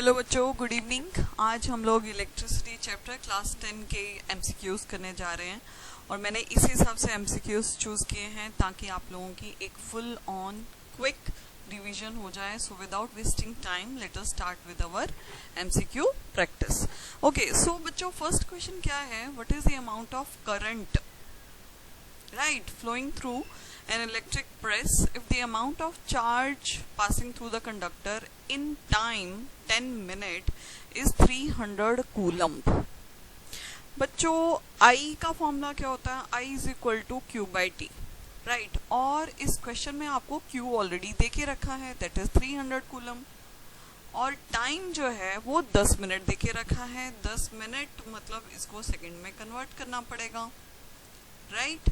Hello बच्चों, good evening. आज हम लोग इलेक्ट्रिसिटी चैप्टर क्लास 10 के एमसीक्यूज करने जा रहे हैं और मैंने इस हिसाब से एमसीक्यूज चूज किए हैं ताकि आप लोगों की एक फुल ऑन क्विक रिवीजन हो जाए। So without wasting time let us start with our MCQ practice. Okay, so बच्चों फर्स्ट क्वेश्चन क्या है? What is the amount of current flowing through an electric press if the amount of charge passing through the conductor in time 10 minute is 300 coulomb। बच्चों I का formula क्या होता है? I is equal to Q by T, right. और इस question में आपको Q already दे के रखा है, दैट इज 300 कूलम, और टाइम जो है वो 10 मिनट दे के रखा है। 10 मिनट मतलब इसको सेकंड में कन्वर्ट करना पड़ेगा, राइट।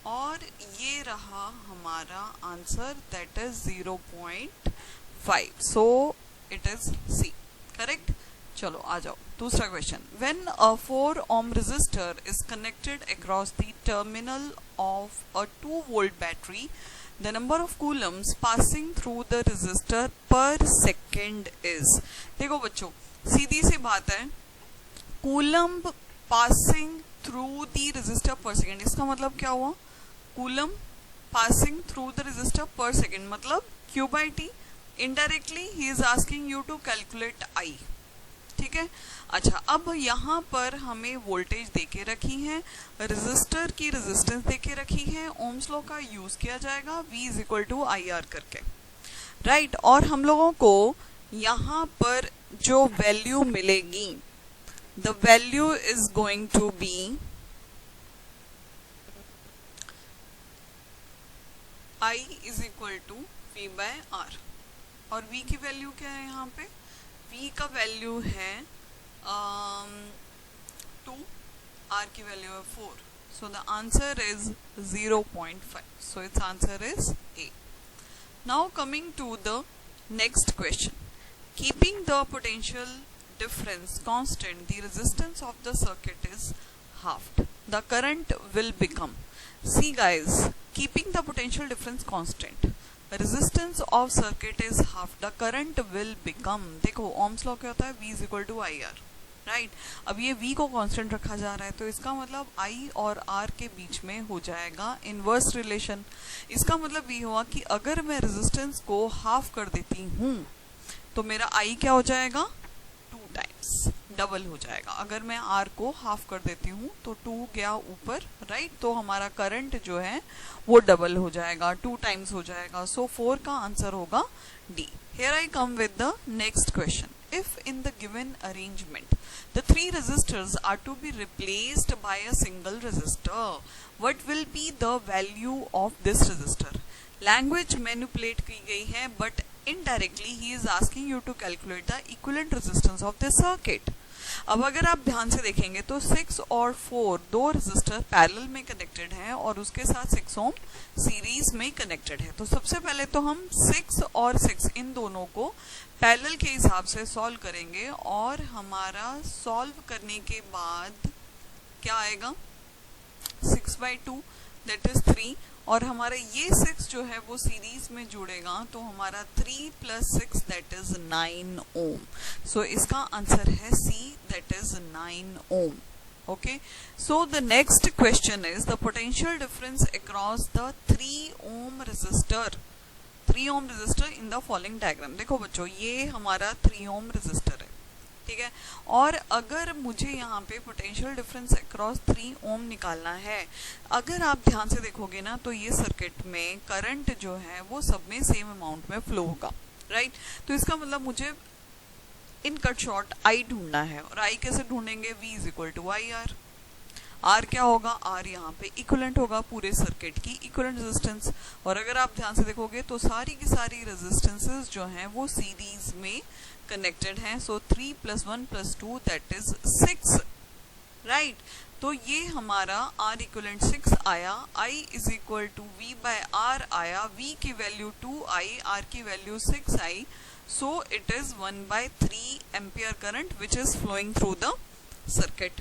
और ये रहा हमारा answer, that is 0.5, so it is C, correct. चलो आ जाओ दूसरा question. When a 4 ohm resistor is connected across the terminal of a 2 volt battery, the number of coulombs passing through the resistor per second is। देखो बच्चों, सीधी सी बात है, coulomb passing through the resistor per second, इसका मतलब क्या हुआ? Coulomb passing through the resistor per second मतलब Q by T। Indirectly he is asking you to calculate I, ठीक है। अच्छा, अब यहाँ पर हमें वोल्टेज देके रखी है, रेजिस्टर की रेजिस्टेंस देके रखी है, ओम्स लॉ का यूज किया जाएगा V is equal to IR करके, राइट। और हम लोगों को यहाँ पर जो वैल्यू मिलेगी, the value is going to be I is equal to V by R। और V की वैल्यू क्या है यहाँ पे? V का वैल्यू है 2, R की वैल्यू है 4, so the answer is 0.5, so it's answer is A। Now coming to the next question. Keeping the potential difference constant, the resistance of the circuit is halved, the current will become। See guys, keeping the potential difference constant, resistance of circuit is halved, the current will become। देखो ohms law क्या होता है? V is equal to IR, right. अब ये V को constant रखा जा रहा है, तो इसका मतलब I और R के बीच में हो जाएगा इनवर्स रिलेशन। इसका मतलब ये हुआ कि अगर मैं रेजिस्टेंस को हाफ कर देती हूँ तो मेरा I क्या हो जाएगा? 2 टाइम्स, डबल हो जाएगा। अगर मैं R को हाफ कर देती हूँ तो 2 गया ऊपर, राइट, तो हमारा करंट जो है वो डबल हो जाएगा, 2 टाइम्स हो जाएगा। सो 4 का आंसर होगा D। Here I come with the next question. If in the given arrangement the 3 resistors are to be replaced by a single resistor, what will be the value of this resistor? Language manipulate की गई है, but indirectly he is asking you to calculate the equivalent resistance of this circuit। अब अगर आप ध्यान से देखेंगे तो 6 और 4 दो रेजिस्टर पैरेलल में कनेक्टेड हैं और उसके साथ 6 ओम सीरीज में कनेक्टेड है। तो सबसे पहले तो हम 6 और 6 इन दोनों को पैरेलल के हिसाब से सॉल्व करेंगे, और हमारा सॉल्व करने के बाद क्या आएगा? 6 by 2 दैट इज 3, और हमारा ये 6 जो है वो सीरीज में जुड़ेगा, तो हमारा 3 + 6 दैट इज 9 ओम। सो इसका आंसर है C, that is 9 ohm. Okay, so the next question is the potential difference across the 3 ohm resistor, 3 ohm resistor in the following diagram. देखो बच्चों, ये हमारा 3 ओम रेजिस्टर है, ठीक है। और अगर मुझे यहाँ पे पोटेंशियल डिफरेंस अक्रॉस 3 ओम निकालना है, अगर आप ध्यान से देखोगे ना तो ये सर्किट में करंट जो है वो सब में सेम अमाउंट में फ्लो होगा, राइट। तो इसका मतलब मुझे इन कट शॉर्ट I ढूंढना है, और I कैसे ढूंढेंगे? V is equal to IR। R क्या होगा? R यहाँ पे इक्विवेलेंट होगा पूरे सर्किट की इक्विवेलेंट रेजिस्टेंस, और अगर आप ध्यान से देखोगे तो सारी की सारी रेजिस्टेंसेस जो हैं वो सीरीज में कनेक्टेड हैं। So 3 + 1 + 2 that is 6, right. तो ये हमारा R इक्विवेलेंट 6 आया, I is equal to V by R आया, V की वैल्यू 2I, R की value 6I, so it is 1/3 ampere current which is flowing through the circuit.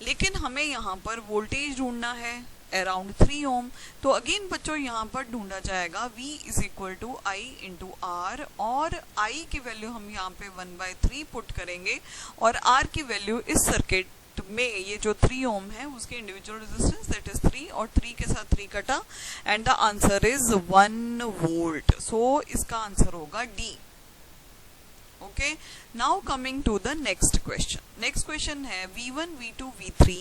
लेकिन हमें यहाँ पर वोल्टेज ढूंढना है, अराउंड 3 ओम। तो अगेन बच्चों यहाँ पर ढूंढा जाएगा V is equal to I into R, और I की वैल्यू हम यहाँ पे 1/3 पुट करेंगे, और R की वैल्यू इस सर्किट में ये जो 3 ओम है उसके इंडिविजुअल रेजिस्टेंस दैट इज 3, और 3 के साथ 3 कटा, and the answer is 1 volt. So इसका आंसर होगा D। Okay, now coming to the next question. Next question है V1, V2, V3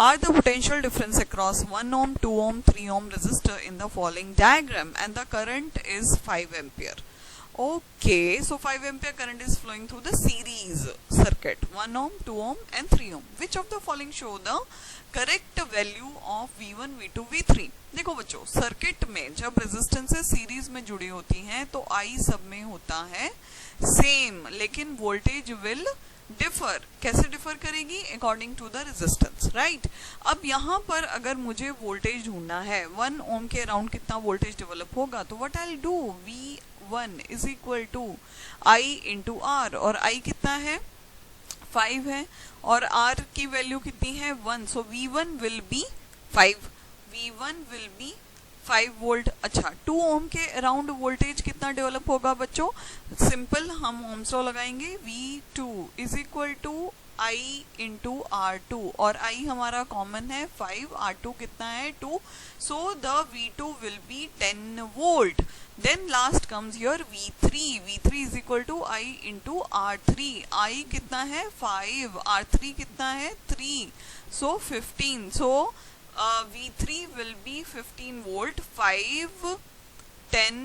are the potential difference across 1 ohm, 2 ohm, 3 ohm resistor in the following diagram, and the current is 5 ampere. Okay, so 5 ampere current is flowing through the series circuit, 1 ohm, 2 ohm and 3 ohm. Which of the following show the correct value of V1, V2, V3? देखो बच्चों, circuit में जब resistances series में जुड़ी होती हैं तो I सब में होता है सेम, लेकिन वोल्टेज विल डिफर। कैसे डिफर करेगी? According to the resistance, right. अब यहाँ पर अगर मुझे वोल्टेज ढूंढना है 1 ओम के अराउंड कितना वोल्टेज डेवलप होगा, तो what I do, V1 is equal to I into R, और I कितना है 5 है, और R की वैल्यू कितनी है 1, सो V1 will be 5, V1 will be 5 volt. अच्छा, 2 ओम के अराउंड वोल्टेज कितना डेवलप होगा बच्चों? सिंपल, हम ओम्स लॉ लगाएंगे, V2 is equal to I into R2, और I हमारा कॉमन है 5, R2 कितना है 2, so the V2 will be 10 volt. Then last comes your V3 is equal to I into R3, I कितना है 5, R3 कितना है 3, सो 15, सो V3 will be 15 volt, 5, 10,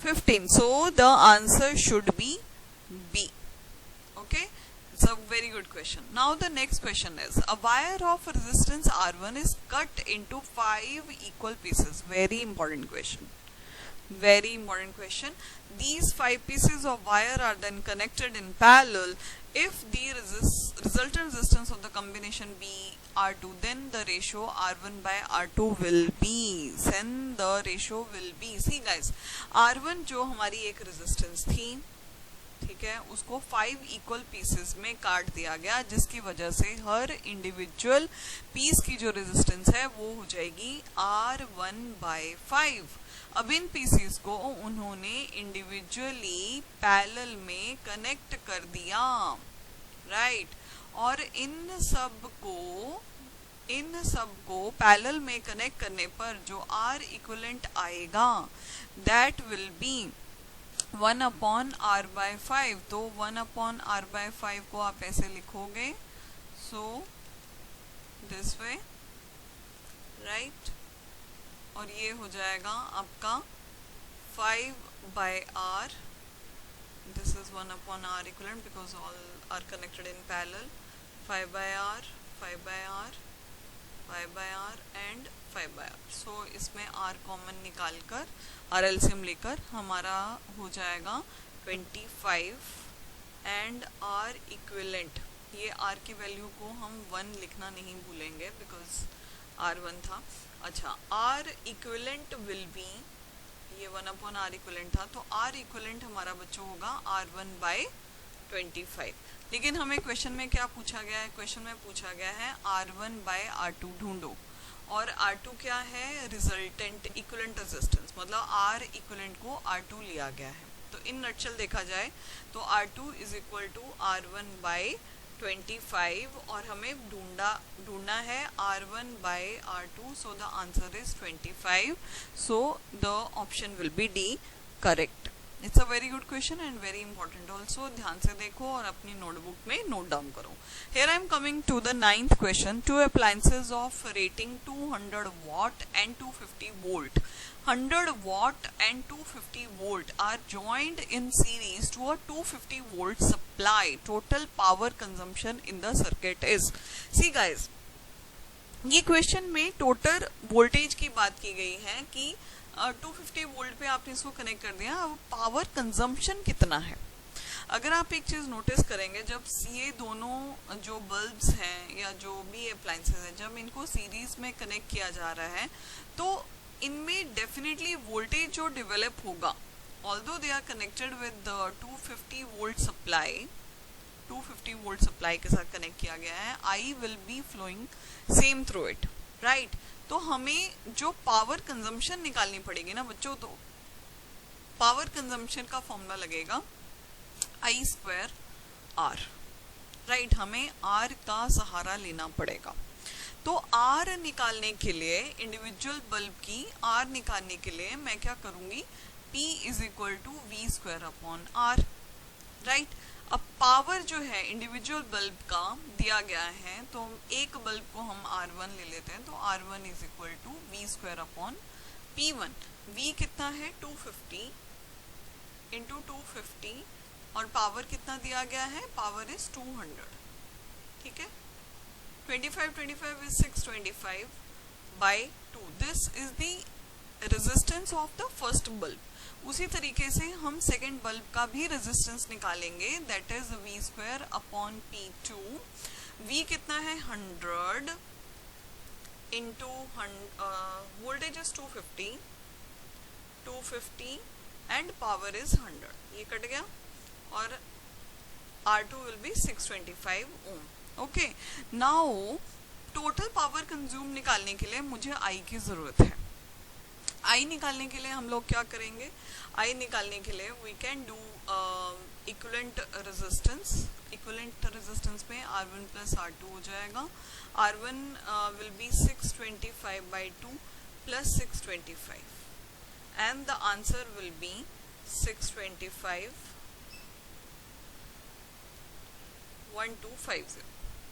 15. So the answer should be B. Okay, it's a very good question. Now the next question is, a wire of resistance R1 is cut into 5 equal pieces. Very important question. Very important question. These 5 pieces of wire are then connected in parallel. If the resultant resistance of the combination be R2, then the ratio R1 by R2 will be, then the ratio will be, see guys, R1 जो हमारी एक resistance थी, ठीक है, उसको 5 equal pieces में काट दिया गया, जिसकी वजह से हर इंडिविजुअल पीस की जो रेजिस्टेंस है वो हो जाएगी R1 by 5। अब इन पीसेस को उन्होंने इंडिविजुअली पैरेलल में कनेक्ट कर दिया, राइट, और इन सब को पैरेलल में कनेक्ट करने पर जो R इक्विवेलेंट आएगा दैट विल बी 1/R/5। तो 1/R/5 को आप ऐसे लिखोगे, सो दिस वे, राइट, और ये हो जाएगा आपका 5/R, this is 1/R equivalent because all are connected in parallel, 5/R, 5/R, 5/R and 5/R। सो इसमें R कॉमन निकालकर R एलसीएम लेकर हमारा हो जाएगा 25, एंड R इक्विवेलेंट, ये R की वैल्यू को हम 1 लिखना नहीं भूलेंगे बिकॉज R1 था। अच्छा, R इक्विवेलेंट विल बी, ये 1/R इक्विवेलेंट था, तो R इक्विवेलेंट हमारा बच्चों होगा R1 by 25। लेकिन हमें क्वेश्चन में क्या पूछा गया है? क्वेश्चन में पूछा गया है R1 by R2 ढूंढो, और R2 क्या है? रिजल्टेंट इक्विवेलेंट रेजिस्टेंस, मतलब R इक्विवेलेंट को R2 लिया गया है। तो इन नटशल देखा जाए तो R2 is equal to R1 by 25, और हमें ढूंढना है R1 by R2, so the answer is 25, so the option will be D, correct। It's a very good question and very important also। ध्यान से देखो और अपनी नोटबुक में नोट डाउन करो। Here I am coming to the 9th question। Two appliances of rating 200 watt and 250 volt, 100 watt and 250 volt are joined in series to a 250 volt supply. Total power consumption in the circuit is, see guys, ये question में total voltage की बात की गई है कि 250 volt पे आपने इसको कनेक्ट कर दिया, अब पावर कंजम्पशन कितना है। अगर आप एक चीज नोटिस करेंगे, जब ये दोनों जो बल्ब्स हैं या जो भी अप्लायंसेस हैं, जब इनको सीरीज में कनेक्ट किया जा रहा है तो इनमें डेफिनेटली वोल्टेज जो डेवलप होगा, although they are connected with 250 volt supply, 250 volt supply के साथ कनेक्ट किया गया है, I will be flowing same through it, right. तो हमें जो पावर कंजम्पशन निकालनी पड़ेगी ना बच्चों, तो पावर कंजम्पशन का फॉर्मूला लगेगा I² R, राइट। हमें R का सहारा लेना पड़ेगा। तो R निकालने के लिए, इंडिविजुअल बल्ब की R निकालने के लिए मैं क्या करूंगी, P = V²/R, राइट। अब पावर जो है इंडिविजुअल बल्ब का दिया गया है, तो एक बल्ब को हम R1 ले लेते हैं, तो R1 = V²/P1। V कितना है 250 × 250, और पावर कितना दिया गया है, पावर इज 200, ठीक है। 25 is 625/2। This is the resistance of the first bulb. उसी तरीके से हम सेकेंड बल्ब का भी रेजिस्टेंस निकालेंगे, दैट इज V²/P2। V कितना है 100 × voltage is 250 and power is 100, ये कट गया, और R2 will be 625 ohm। Okay, now total power consume निकालने के लिए मुझे I की जरूरत है। I निकालने के लिए हम लोग क्या करेंगे, I निकालने के लिए we can do equivalent resistance. Equivalent resistance में R1 + R2 हो जाएगा। R1 will be 625/2 + 625, and the answer will be 625 1250।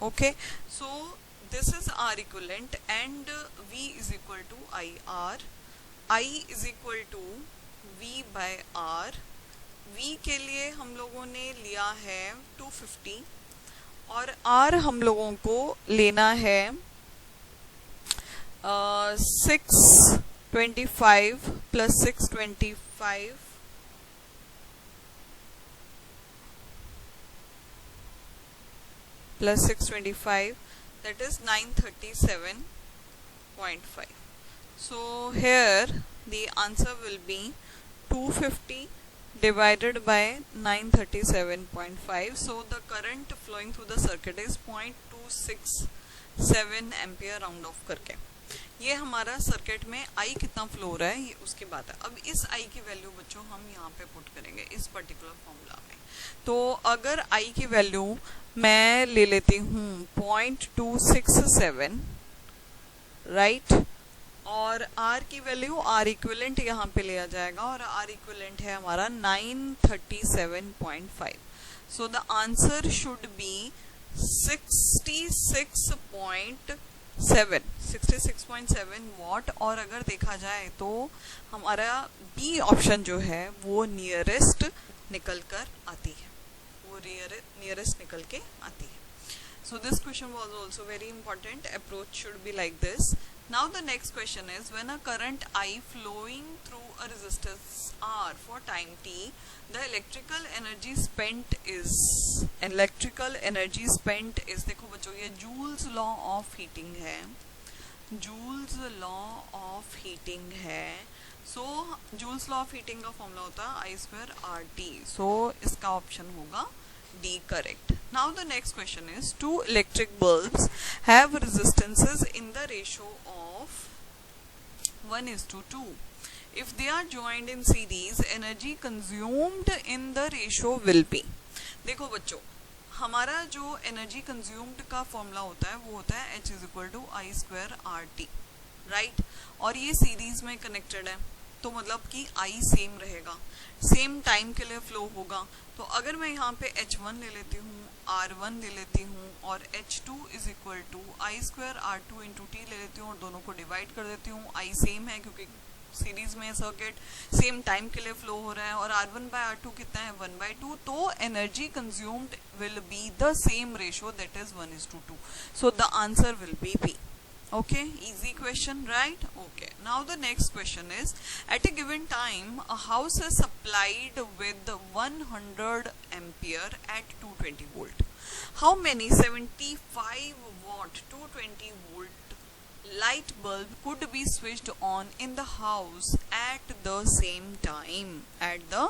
okay, so this is R equivalent and V = IR, I = V/R। V के लिए हम लोगों ने लिया है 250, और R हम लोगों को लेना है 625 + 625 + 625, that is 937.5। so here the answer will be 250 divided by 937.5। so the current flowing through the circuit is 0.267 ampere round of करके। ये हमारा सर्किट में I कितना फ्लो हो रहा है, ये उसकी बात है। अब इस I की वैल्यू बच्चों हम यहाँ पे पुट करेंगे इस पर्टिकुलर फॉर्मूला में। तो अगर I की वैल्यू मैं ले लेती हूँ 0.267, राइट, और R की वैल्यू R इक्विवेलेंट यहाँ पे लिया जाएगा, और R इक्विवेलेंट है हमारा 937.5। सो the answer should be 66.7 what. और अगर देखा जाए तो हमारा बी ऑप्शन जो है वो नियरेस्ट निकल कर आती है, वो नियरेस्ट निकल के आती है। So this question was also very important. Approach should be like this. Now the next question is, when a current I flowing through a resistance R for time t, the electrical energy spent is देखो बच्चों ये joules law of heating है, joules law of heating है। सो joules law of heating का formula होता है I² RT। सो इसका option होगा D, correct। Now the next question is, two electric bulbs have resistances in the ratio of 1:2। If they are joined in series, energy consumed in the ratio will be। देखो बच्चों, हमारा जो energy consumed का formula होता है वो होता है H = I² RT, राइट। और ये सीरीज में कनेक्टेड है, तो मतलब कि I सेम रहेगा, सेम टाइम के लिए फ्लो होगा। तो अगर मैं यहाँ पे H1 ले लेती हूँ, R1 ले लेती हूँ, और H2 = I² R2 × T ले लेती हूँ, और दोनों को डिवाइड कर देती हूँ। I सेम है क्योंकि सीरीज में सर्किट सेम टाइम के लिए फ्लो हो रहा है, और R1/R2 कितना है 1/2। तो energy consumed will be the same ratio, that is 1:2। So the answer will B B। Okay, easy question, right? Okay, now the next question is, at a given time a house is supplied with 100 ampere at 220 volt. How many 75 watt 220 volt light bulb could be switched on in the house at the same time? At the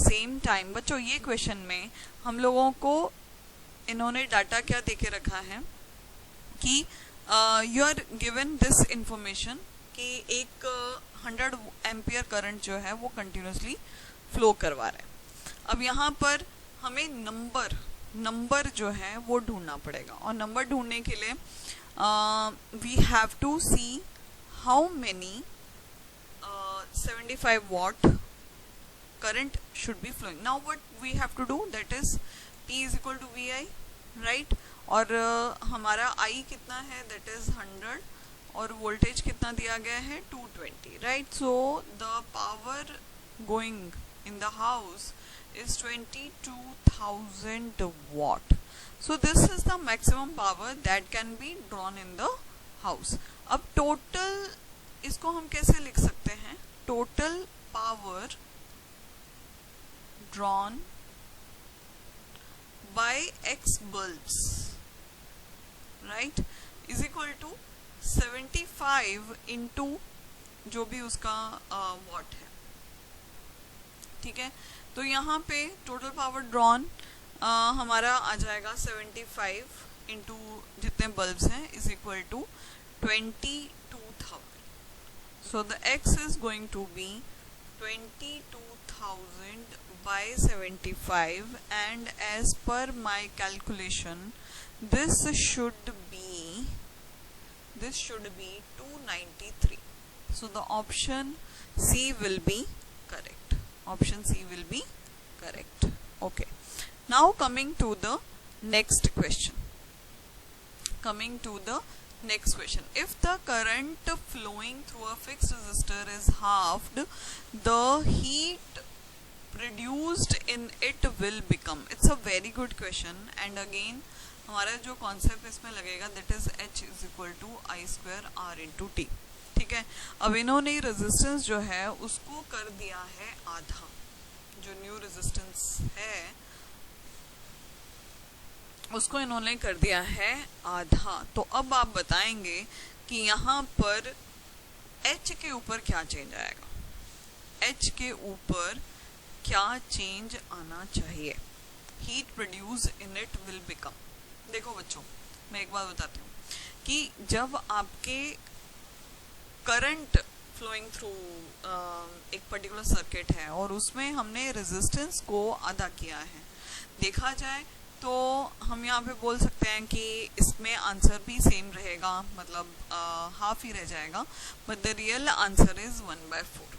same time। बच्चों ये question में हम लोगों को इन्होंने data क्या देके रखा है कि you are given this information कि एक 100 एम्पियर करंट जो है वो कंटिन्यूसली फ्लो करवा रहा है। अब यहाँ पर हमें नंबर जो है वो ढूंढना पड़ेगा, और नंबर ढूंढने के लिए we have to see how many 75 watt current should be flowing. Now what we have to do, that is P is equal to VI, right? और हमारा I कितना है, that is 100, और वोल्टेज कितना दिया गया है 220, right? So the power going in the house is 22,000 watt. So this is the maximum power that can be drawn in the house. अब total इसको हम कैसे लिख सकते हैं? Total power drawn by X bulbs, right, is equal to 75 into जो भी उसका वॉट है, ठीक है। तो यहाँ पे टोटल पावर ड्रॉन हमारा आ जाएगा 75 इंटू जितने बल्ब्स हैं is equal to 22,000. So the X is going to be 22,000 by 75, and as per my calculation this should be 293. So the option C will be correct. Option C will be correct. Okay. Now coming to the next question. If the current flowing through a fixed resistor is halved, the heat produced in it will become. It's a very good question, and again हमारा जो concept इसमें लगेगा that is H is equal to I square R into T, ठीक है। अब इन्होंने resistance जो है उसको कर दिया है आधा, जो न्यू रेजिस्टेंस है उसको इन्होंने कर दिया है आधा। तो अब आप बताएंगे कि यहाँ पर H के ऊपर क्या चेंज आएगा, H के ऊपर क्या चेंज आना चाहिए। Heat produce in it will become. देखो बच्चों, मैं एक बात बताती हूँ कि जब आपके करंट फ्लोइंग थ्रू एक पर्टिकुलर सर्किट है और उसमें हमने रेजिस्टेंस को आधा किया है, देखा जाए तो हम यहाँ पे बोल सकते हैं कि इसमें आंसर भी सेम रहेगा, मतलब हाफ ही रह जाएगा, but the real answer is 1/4.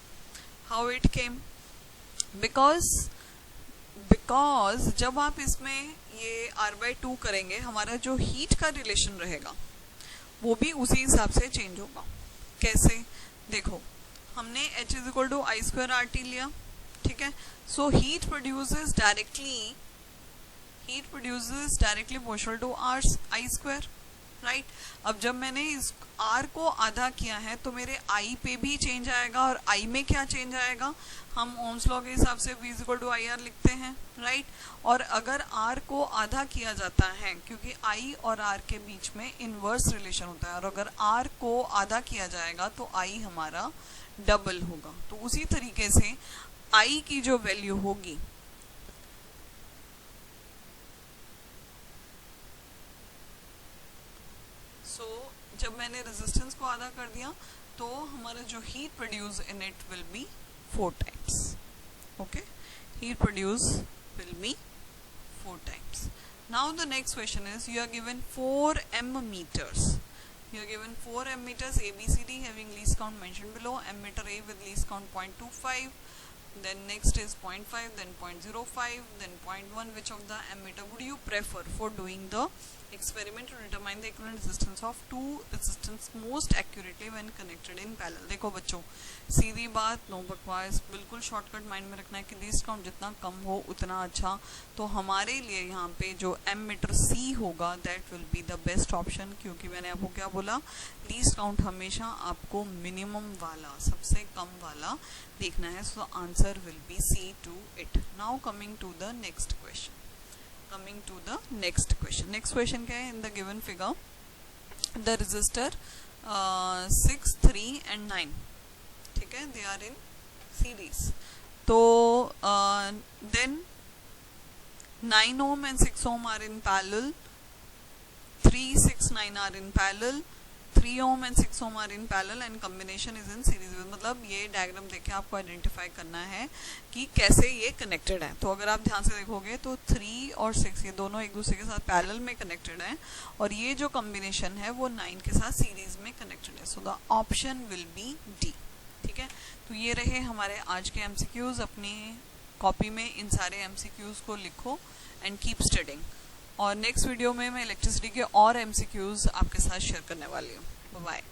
How it came? Because जब आप इसमें ये R/2 करेंगे, हमारा जो हीट का रिलेशन रहेगा वो भी उसी हिसाब से चेंज होगा। कैसे? देखो, हमने H is equal to I square RT लिया, ठीक है। So heat produces directly proportional to R I square, right. अब जब मैंने इस R को आधा किया है तो मेरे I पे भी चेंज आएगा, और I में क्या चेंज आएगा, हम ओम्स लॉ के हिसाब से V is equal to IR लिखते हैं, राइट। और अगर R को आधा किया जाता है, क्योंकि I और R के बीच में इनवर्स रिलेशन होता है, और अगर R को आधा किया जाएगा तो I हमारा डबल होगा। तो उसी तरीके से I की जो वैल्यू होगी, जब मैंने रेजिस्टेंस को आधा कर दिया तो हमारा जो heat produce in it will be 4 times. Okay, heat produce will be 4 times. Now the next question is, you are given 4 meters. You are given 4 meters ABCD having least count mentioned below. Meter A with least count 0.25. Then next is 0.5, then 0.05, then 0.1. Which of the meter would you prefer for doing the experiment to determine the equivalent resistance of two resistance most accurately when connected in parallel? देखो बच्चों, सीधी बात, no बकवास, बिल्कुल shortcut mind में रखना है कि least count जितना कम हो उतना अच्छा। तो हमारे लिए यहाँ पे जो एमीटर C होगा that will be the best option, क्योंकि मैंने आपको क्या बोला, लीस्ट काउंट हमेशा आपको मिनिमम वाला, सबसे कम वाला देखना है। So answer will be C to it. Now coming to the next question. Next question क्या है? In the given figure, the resistor 6, 3 and 9, ठीक है, they are in series. तो then 9 ohm and 6 ohm are in parallel, 3, 6, 9 are in parallel, 3 ohm and 6 ohm are in parallel and combination is in series with, मतलब ये diagram देख के आपको identify करना है कि कैसे ये कनेक्टेड है। तो अगर आप ध्यान से देखोगे तो 3 और 6 ये दोनों एक दूसरे के साथ पैरेलल में कनेक्टेड हैं और ये जो कॉम्बिनेशन है वो 9 के साथ सीरीज में कनेक्टेड है। So the option will be D. ठीक है, तो ये रहे हमारे आज के एमसीक्यूज। अपनी कॉपी में इन सारे एमसीक्यूज को लिखो एंड कीप स्टडिंग। और नेक्स्ट वीडियो में मैं इलेक्ट्रिसिटी के और एमसीक्यूज आपके साथ शेयर करने वाली हूँ। बाय।